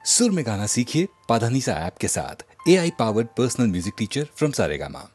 सुर में गाना सीखिए पाधानीसा ऐप के साथ। AI powered personal music teacher from Saregama.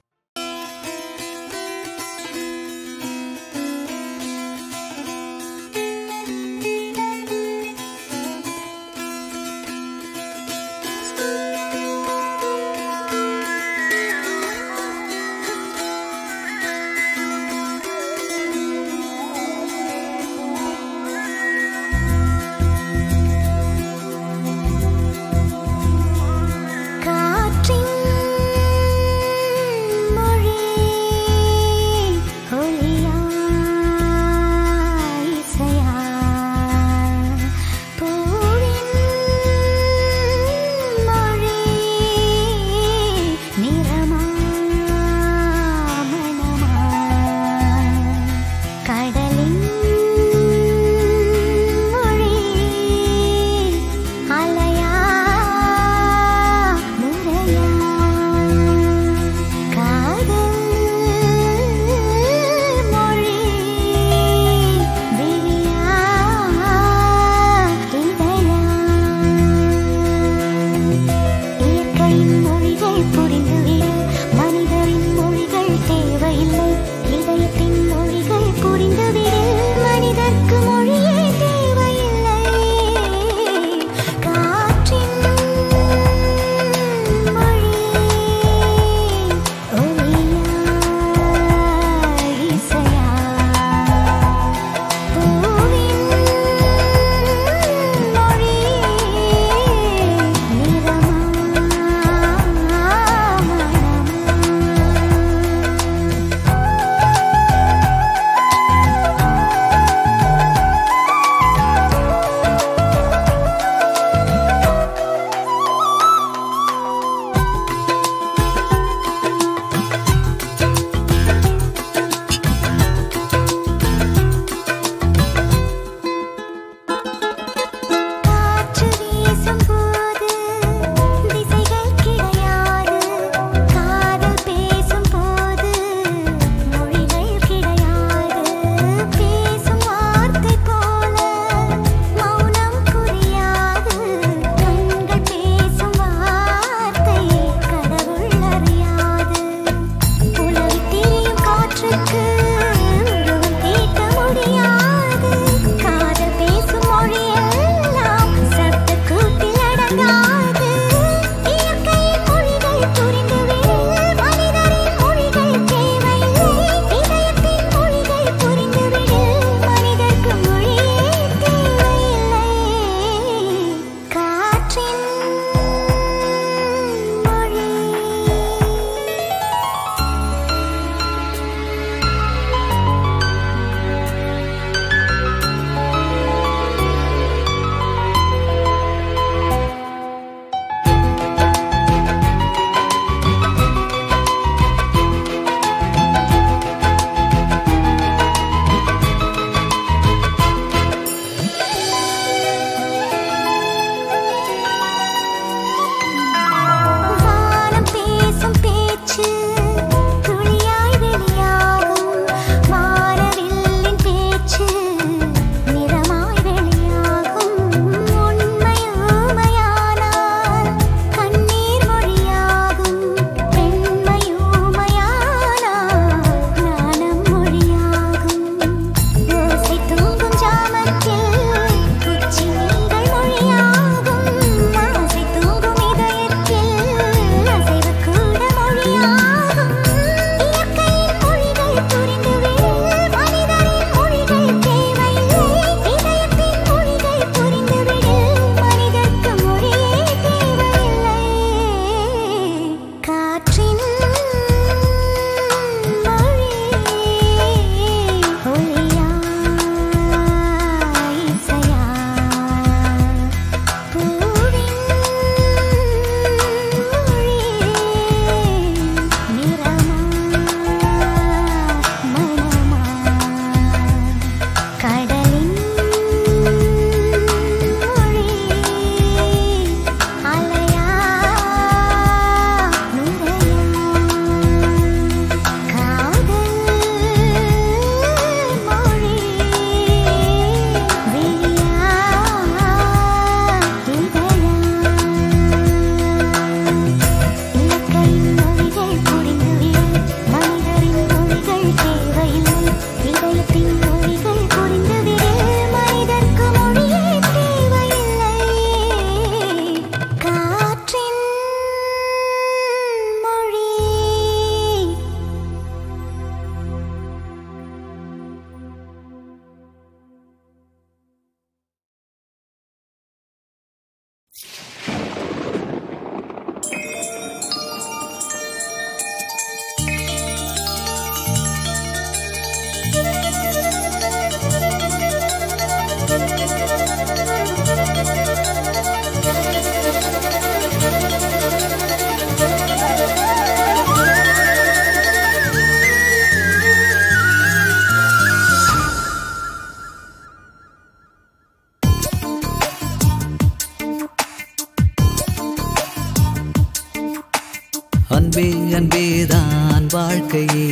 அன்பே அன்பேதான் வாழ்க்கையே,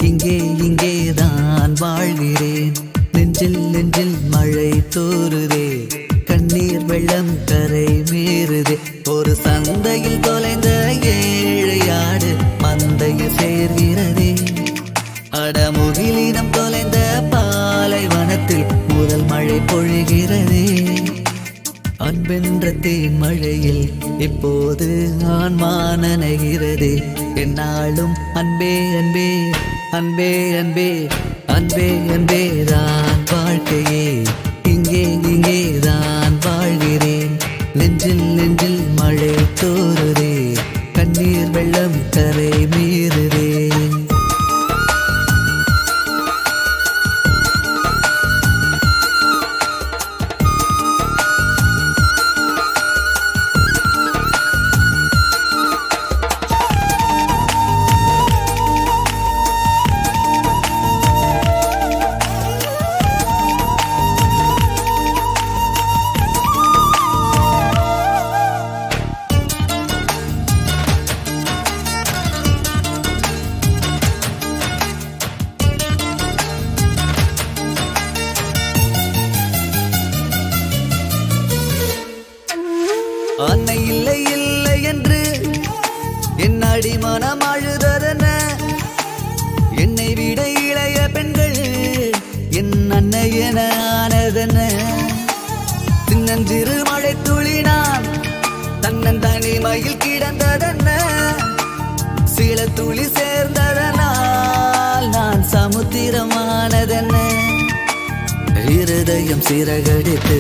இங்கே இங்கேதான் வாழ்கிறேன். நெஞ்சில் நெஞ்சில் மழை தோறுதே, கண்ணீர் வெள்ளம் கரை மீறுதே. ஒரு சந்தையில் தொலைந்த ஏழையாடு மந்தையில் சேர்கிறதே. அடமுகிலினம் தொலைந்த பாலைவனத்தில் முதல் மழை பொழிகிறதே. அன்பென்ற தேன் மழையில் இப்போது ஆன்மா நனைகிறதே. என்னாலும் அன்பே அன்பே அன்பே அன்பே அன்பே அன்பேதான் வாழ்க்கையே, இங்கே இங்கேதான் வாழ்கிறேன். நெஞ்சில் நெஞ்சில் மழை தோறுதே, கண்ணீர் வெள்ளம் கரை மீறுதே. அன்னை இல்லை இல்லை என்று என் அடிமனம் அழுததென்ன? என்னை விட இளைய பெண்கள் என் அன்னை என ஆனதென்ன? சின்னஞ்சிறு மழை துளினான் தன்னன் தனிமையில் கிடந்ததென்ன? சில துளி சேர்ந்ததனால் நான் சமுத்திரமானதென்ன? இருதயம் சிறகடித்து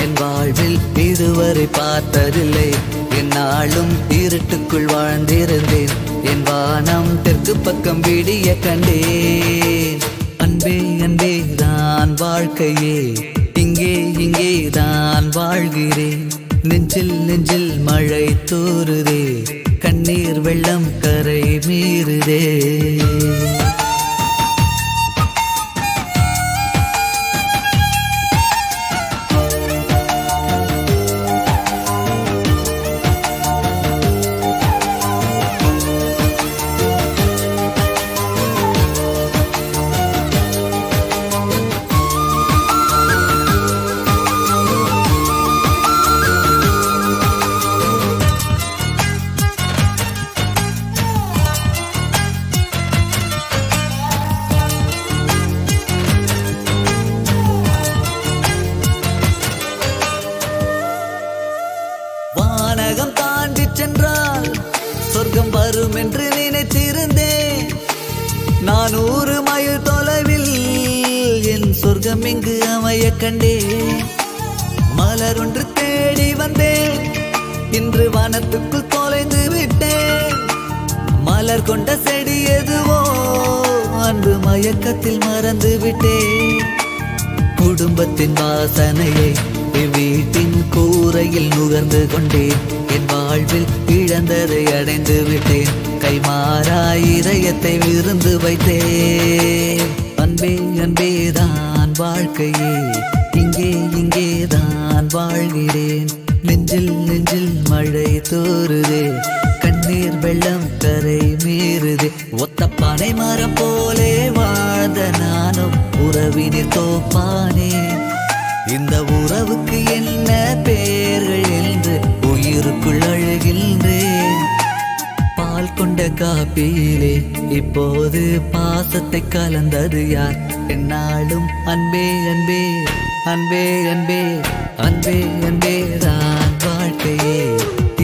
என் வாழ்வில் இதுவரை பார்த்ததில்லை. என்னாலும் இருட்டுக்குள் வாழ்ந்திருந்தேன், என் வானம் தெற்கு பக்கம் விடிய கண்டேன். அன்பே அன்பே தான் வாழ்க்கையே, இங்கே இங்கே தான் வாழ்கிறேன். நெஞ்சில் நெஞ்சில் மழை தோறுதே, கண்ணீர் வெள்ளம் கரை மீறுதே. வானகம் தாண்டி சென்றால் சொர்க்கம் வரும் என்று நினைத்திருந்தேன். 400 மைல் தொலைவில் என் சொர்க்கம் இங்கு அமைய கண்டேன். மலர் ஒன்று தேடி வந்தேன், இன்று வனத்துக்குள் தொலைந்து விட்டேன். மலர் கொண்ட செடி எதுவோ அன்று மயக்கத்தில் மறந்து விட்டேன். குடும்பத்தின் வாசனையை வீட்டின் கூரையில் நுகர்ந்து கொண்டேன். என் வாழ்வில் இழந்ததை அடைந்து விட்டேன், கைமாறாய் இதயத்தை விருந்து வைத்தேன். அன்பே அன்பேதான் வாழ்க்கையே, இங்கே இங்கேதான் வாழ்கிறேன். நெஞ்சில் நெஞ்சில் மழை தோறுதே, கண்ணீர் வெள்ளம் கரை மீறுதே. ஒத்த பனை மரம் போலே வாழ்ந்த நானும் உறவினில் தோப்பானேன். இந்த உறவுக்கு என்ன பேர்கள் என்று உயிருக்குள் அழுகின்றேன். பால் கொண்ட காப்பியிலே இப்போது பாசத்தை கலந்தது யார்? என்னாலும் அன்பே அன்பே அன்பே அன்பே அன்பே அன்பே தான் வாழ்க்கையே,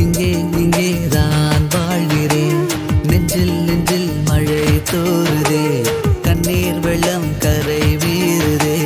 இங்கே இங்கே தான் வாழ்கிறேன். நெஞ்சில் நெஞ்சில் மழை தோறுதே, கண்ணீர் வெள்ளம் கரை மீறுதே.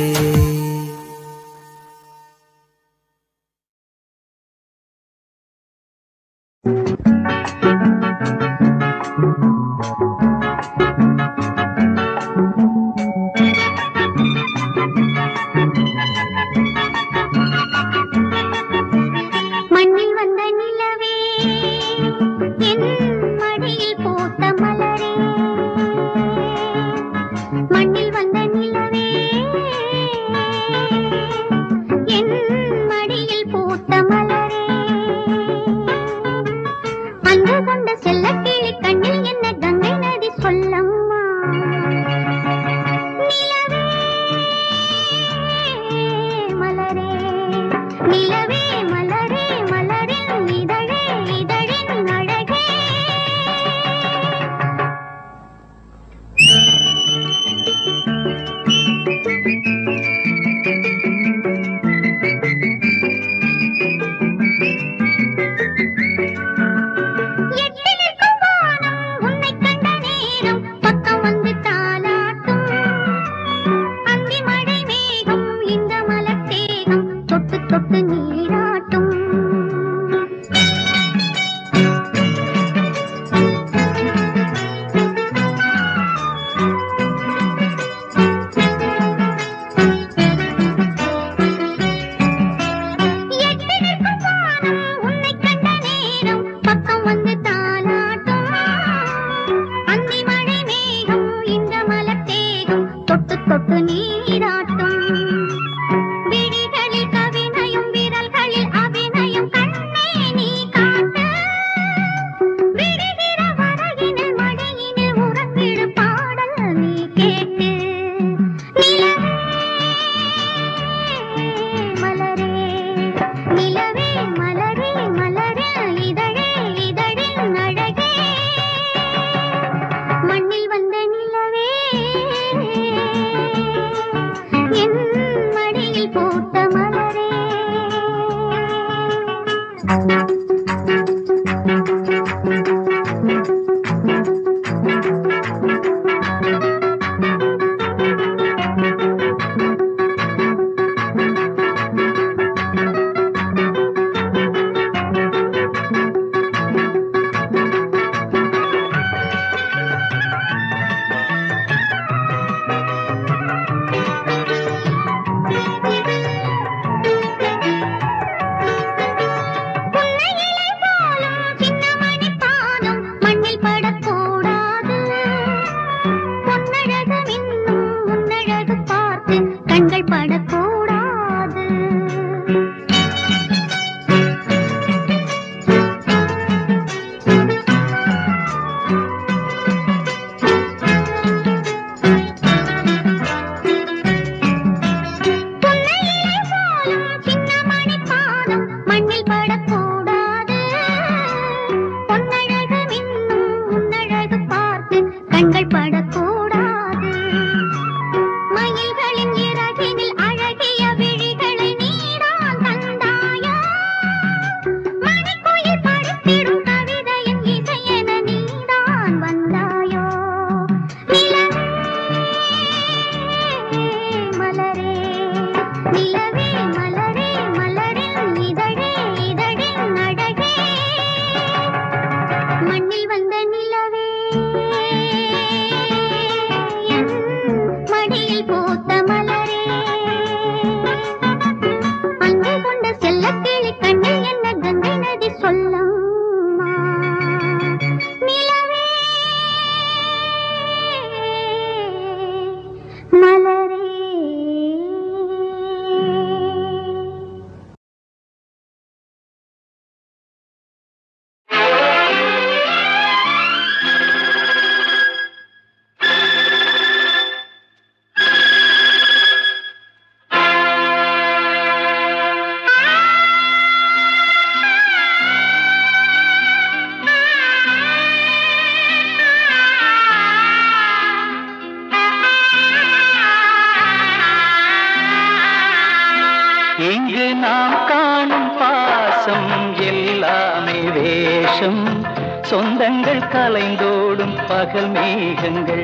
சொந்தங்கள் கலைந்தோடும் பகல் மேகங்கள்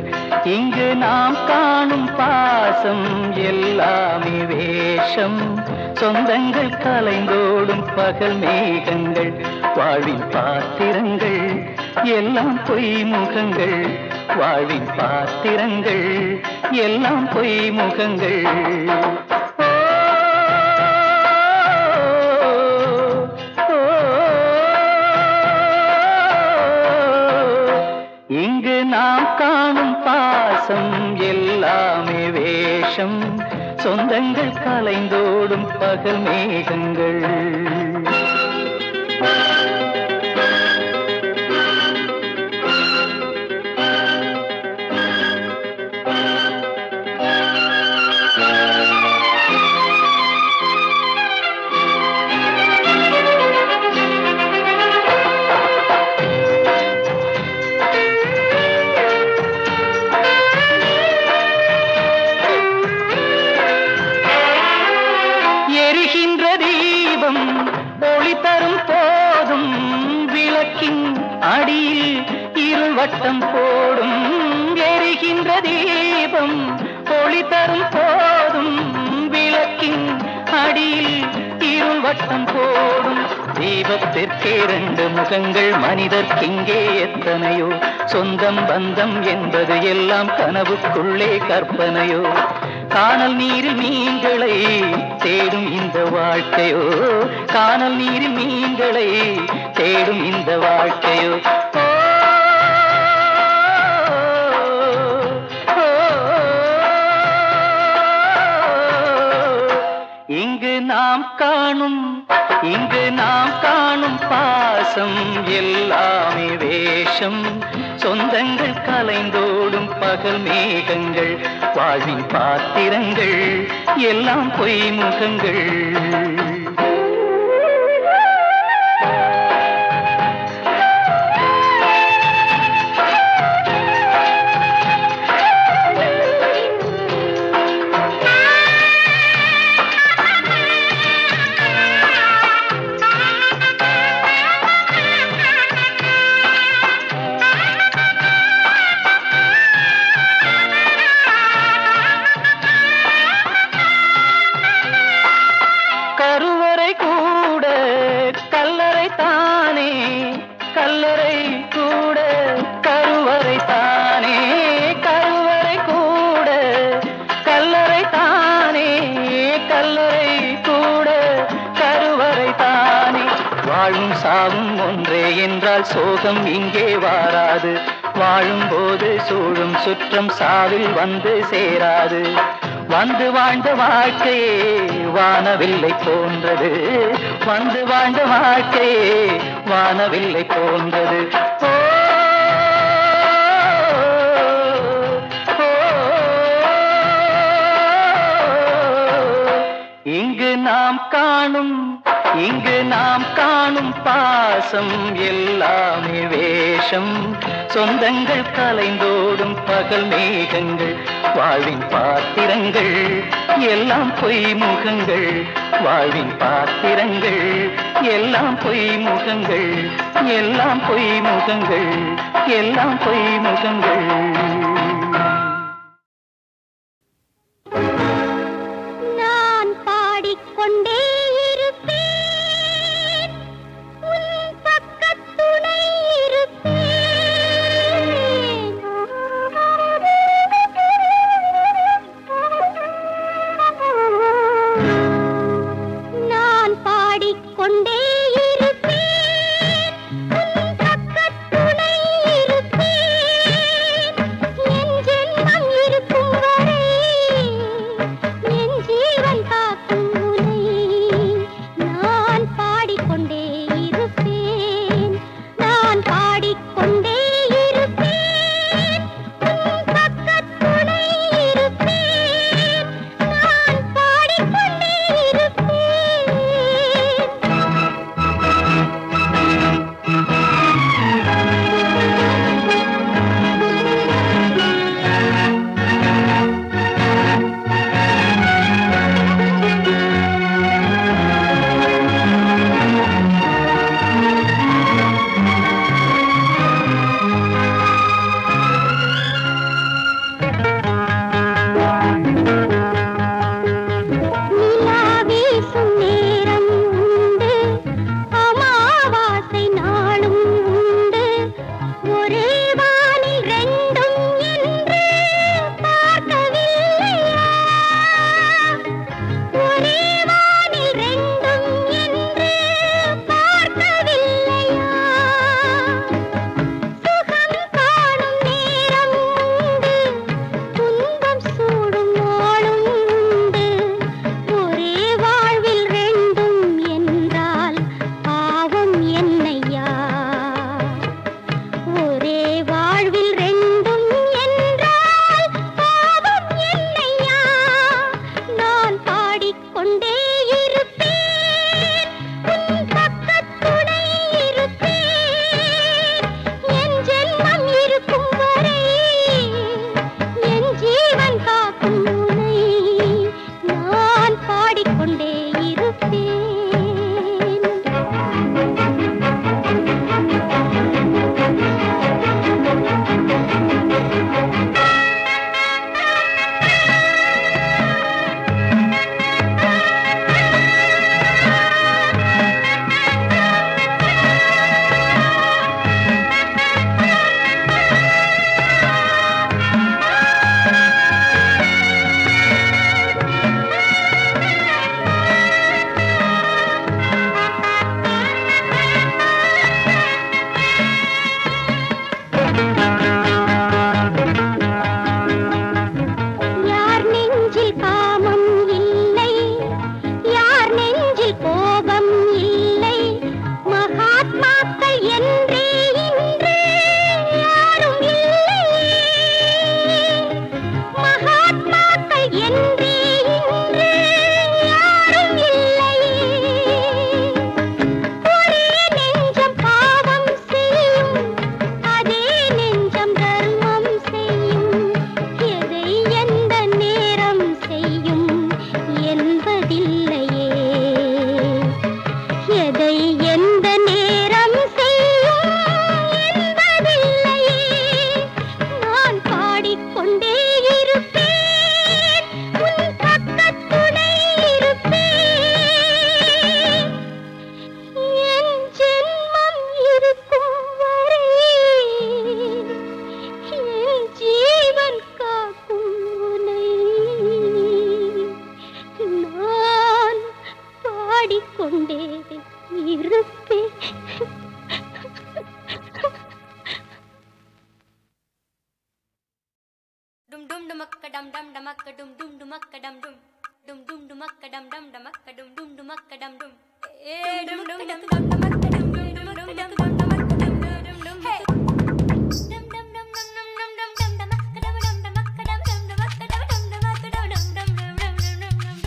இங்கு நாம் காணும் பாசம் எல்லாமே வேஷம். சொந்தங்கள் கலைந்தோடும் பகல் மேகங்கள் வாழ்வின் பாத்திரங்கள் எல்லாம் பொய் முகங்கள். வாழ்வின் பாத்திரங்கள் எல்லாம் பொய் முகங்கள். இங்கு நாம் காணும் பாசம் எல்லாமே வேஷம். சொந்தங்கள் கலைந்தோடும் பகல் மேகங்கள். வட்டம் போடும் எரிகின்ற தீபம் ஒளி தரும் போதும் விளக்கின் அடியில் இருள் வட்டம் போடும். தீபத்திற்கே 2 முகங்கள் மனிதர்க்கிங்கே எத்தனையோ. சொந்தம் பந்தம் என்பது எல்லாம் கனவுக்குள்ளே கற்பனையோ. கானல் நீரில் மீன்களை தேடும் இந்த வாழ்க்கையோ. கானல் நீரில் மீன்களை தேடும் இந்த வாழ்க்கையோ. இங்கு நாம் காணும் பாசம் எல்லாமே வேஷம். சொந்தங்கள் கலைந்தோடும் பகல் மேகங்கள் வாழ்வின் பாத்திரங்கள் எல்லாம் பொய் முகங்கள். வாழும் சாவும் ஒன்றே என்றால் சோகம் இங்கே வாராது. வாழும்போது சூழும் சுற்றம் சாவில் வந்து சேராது. வந்து வாழ்ந்த வாழ்க்கையே வானவில்லை போன்றது. வந்து வாழ்ந்த வாழ்க்கையே வானவில்லை போன்றது. இங்கு நாம் காணும் பாசம் எல்லாமே வேஷம். சொந்தங்கள் கலைந்தோடும் பகல் மேகங்கள். வாழ்வின் பாத்திரங்கள் எல்லாம் பொய் முகங்கள். வாழ்வின் பாத்திரங்கள் எல்லாம் பொய் முகங்கள். எல்லாம் பொய் முகங்கள். எல்லாம் பொய் முகங்கள். நான் பாடிக்கொண்டே இருப்பேன், உன் பக்கத்துணை இருப்பேன். நான் பாடிக்கொண்டே dum dum dum akka dum dum dum dum dum akka dum dum dum akka dum dum dum akka dum dum dum dum dum dum dum akka dum dum dum dum dum dum akka dum dum dum hey dum dum dum dum dum dum dum dum dum akka dum dum dum akka dum dum dum akka dum dum dum akka dum dum dum dum dum dum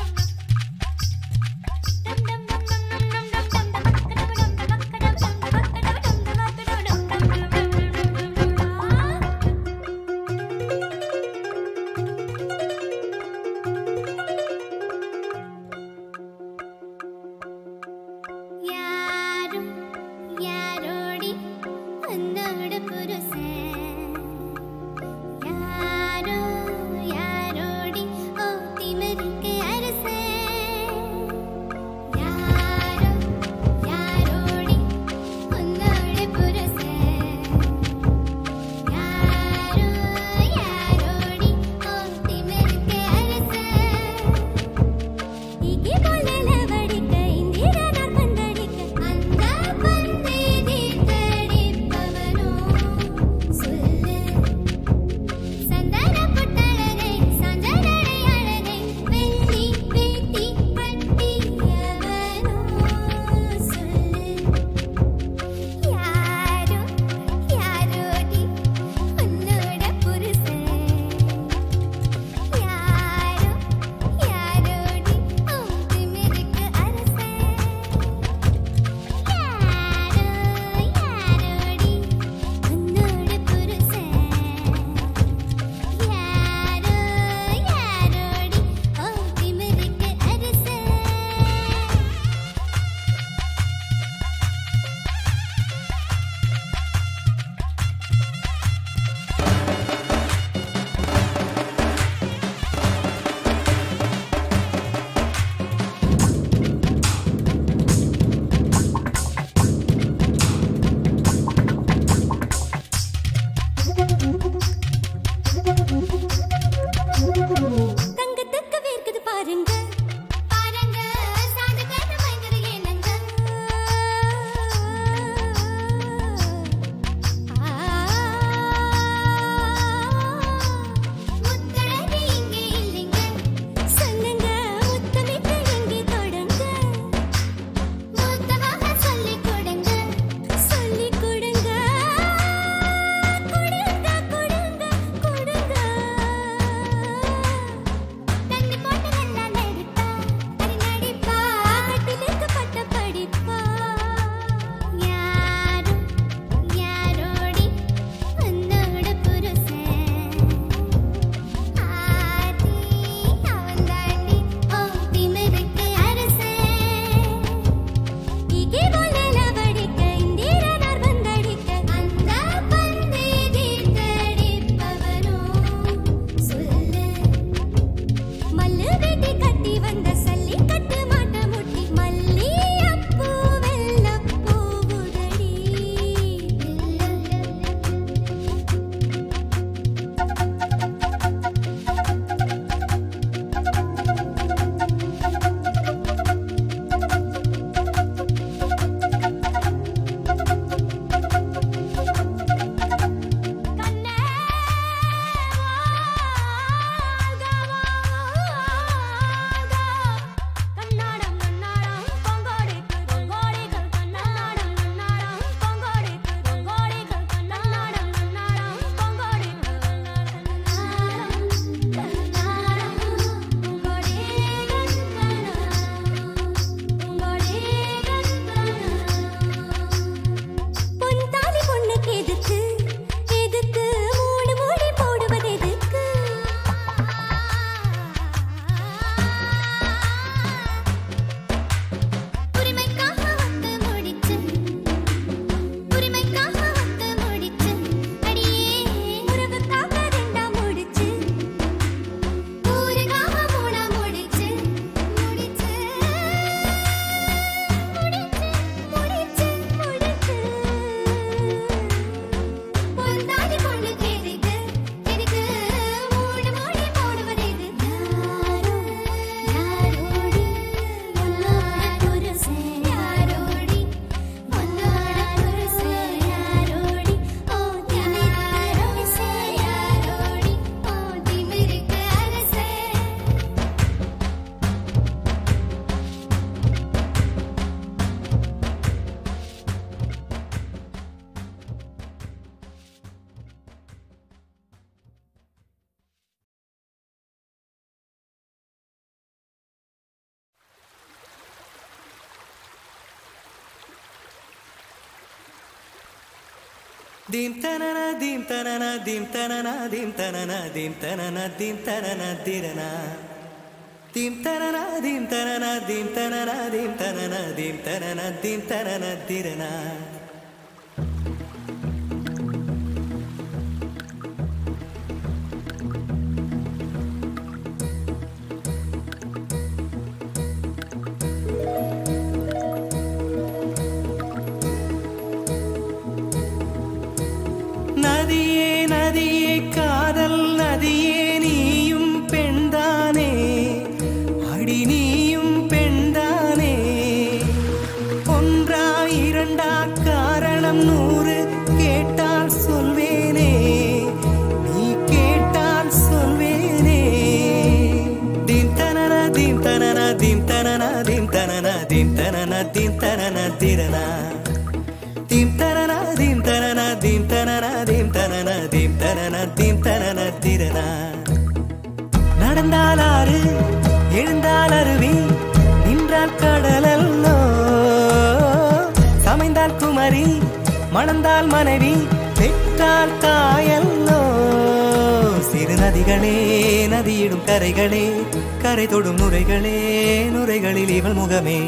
Yeah. Dim tanana dim tanana dim tanana dim tanana dim tanana dim tanana dirana dim tanana dim tanana dim tanana dim tanana dim tanana dim tanana dirana நதியே நதியே காதல் நதியே நீயும் பெண்தானே அடி நீயும் பெண்தானே ஒன்றா இரண்டா காரணம் 100 கேட்டால் சொல்வேனே நீ கேட்டால் சொல்வேனே தீம் தனன தீம் தனன தீம் தனன தீம் தனன தீம் தனன தீம் தனன திரனா தீம் தனன தீம் தனன தீம் தனன தீம் தனன தீம் தனன தீம் தனன திரனா நடந்தால் ஆறு எழுந்தால் அருவி நின்றால் கடலல்லோ சமைந்தால் குமரி மணந்தால் மனைவி பெற்றால் தாயல்லோ சிறு நதிகளே நதியிடும் கரைகளே கரை தொடும் நுரைகளே நுரைகளில் இவள் முகமே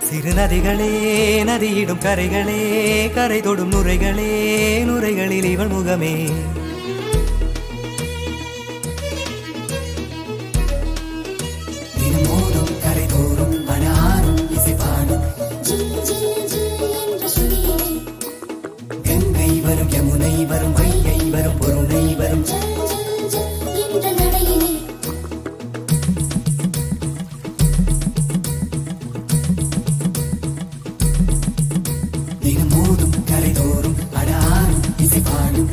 சிறு நதிகளே நதியிடும் கரைகளே கரை தொடும் நுரைகளே நுரைகளில் இவள் முகமே தினமோதும் கரை தோறும் மனாரும் இசைப்பாடும் கங்கை வரும் யமுனை வரும் வைகை வரும் பொருணை வரும் தினமோதும் கரைதோறும் அடாரும் இசைப்பாடும்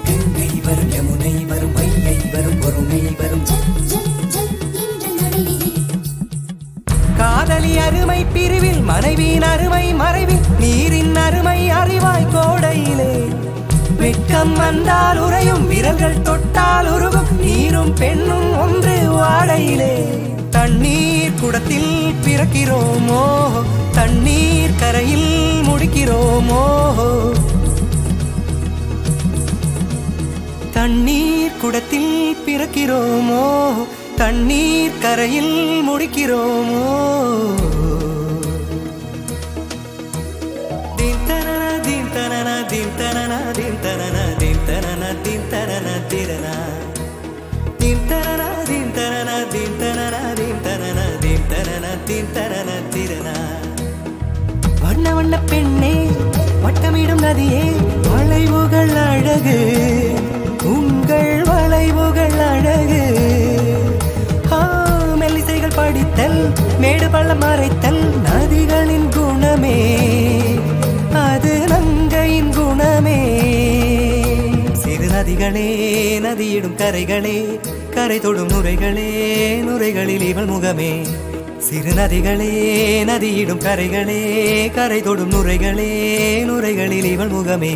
கங்கை வரும் யமுனை வரும் வைகை வரும் பொருணை வரும் காதலி அருமை பிரிவில் மனைவியின் அருமை மறைவில் நீரின் அருமை அறிவாய் கோடையிலே வெட்கம் வந்தால் உறையும் விரல்கள் தொட்டால் உருகும் நீரும் பெண்ணும் ஒன்று வாடையிலே தண்ணீர் குடத்தில் பிறக்கிறோமோ தண்ணீர் கரையில் முடிக்கிறோமோ தண்ணீர் குடத்தில் பிறக்கிறோமோ தண்ணீர் கரையில் முடிக்கிறோமோ தீம் தனன தீம் தனன தீம் தனன தீம் தனன தீம் தனன தீம் தனன திரனா தீம் தனன தீம் தனன தீம் தனன தீம் தனன தீம் தனன தீம் தனன திரனா வண்ண வண்ண பெண்ணே வட்டமிடும் நதியே வளைவுகள் அழகு உங்கள் வளைவுகள் அழகு மெல்லிசைகள் படித்தல் மேடு பள்ளம் மறைத்தல் நதிகளின் குணமே அது நங்கையின் குணமே சிறு நதிகளே நதியிடும் கரைகளே கரை தொடும் நுரைகளே நுரைகளில் இவள் முகமே சிறு நதிகளே நதியிடும் கரைகளே கரை தொடும் நுரைகளே நுரைகளில் இவள் முகமே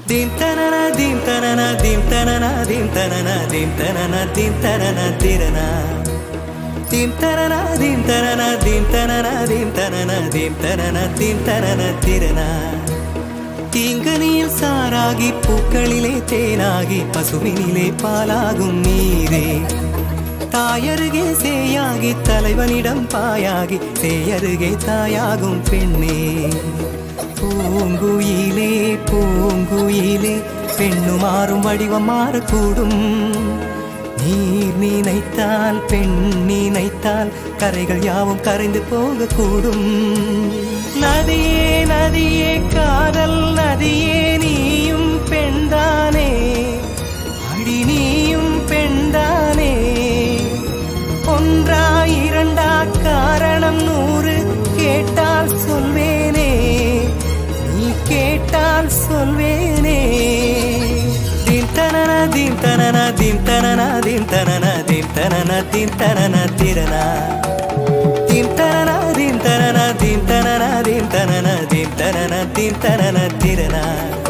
Dim tanana dim tanana dim tanana dim tanana dim tanana dim tanana tirana dim tanana dim tanana dim tanana dim tanana dim tanana dim tanana tirana தீங்கனியில் சாராகி பூக்களிலே தேனாகி பசுவினிலே பாலாகும் நீரே தாயருகே சேயாகி தலைவனிடம் பாயாகி சேயருகே தாயாகும் பெண்ணே பூங்குயிலே பூங்குயிலே பெண்ணு மாறும் வடிவம் மாறக்கூடும் நீர் நினைத்தால் பெண் நினைத்தால் கரைகள் யாவும் கரைந்து போகக்கூடும் நதியே நதியே காதல் நதியே நீயும் பெண்தானே அடி நீயும் பெண்தானே tanana din tanana din tanana din tanana din tanana tirana din tanana din tanana din tanana din tanana din tanana din tanana tirana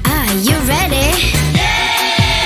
Are you ready? Yeah!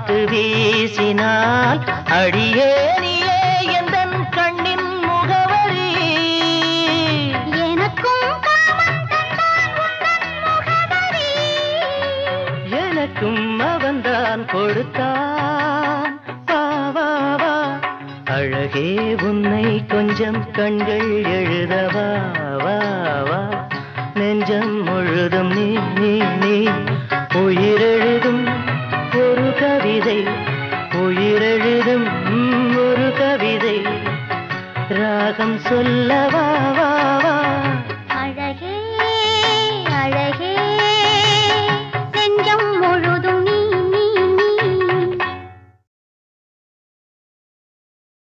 காத்து வீசினால் அடியே நீயே எந்தன் கண்ணின் முகவரி. எனக்கும் காமன் தந்தான் உந்தன் முகவரி. எனக்கும் அவன்தான் கொடுத்தான். வா வா வா அழகே உன்னை கொஞ்சம் கண்கள் எழுதவா. வா வா நெஞ்சம் முழுதும் நீ நீ நீ. உயிரெழுதும் ஒரு கவிதை, உயிரெழுதும் ஒரு கவிதை. ராகம் சொல்லவா வா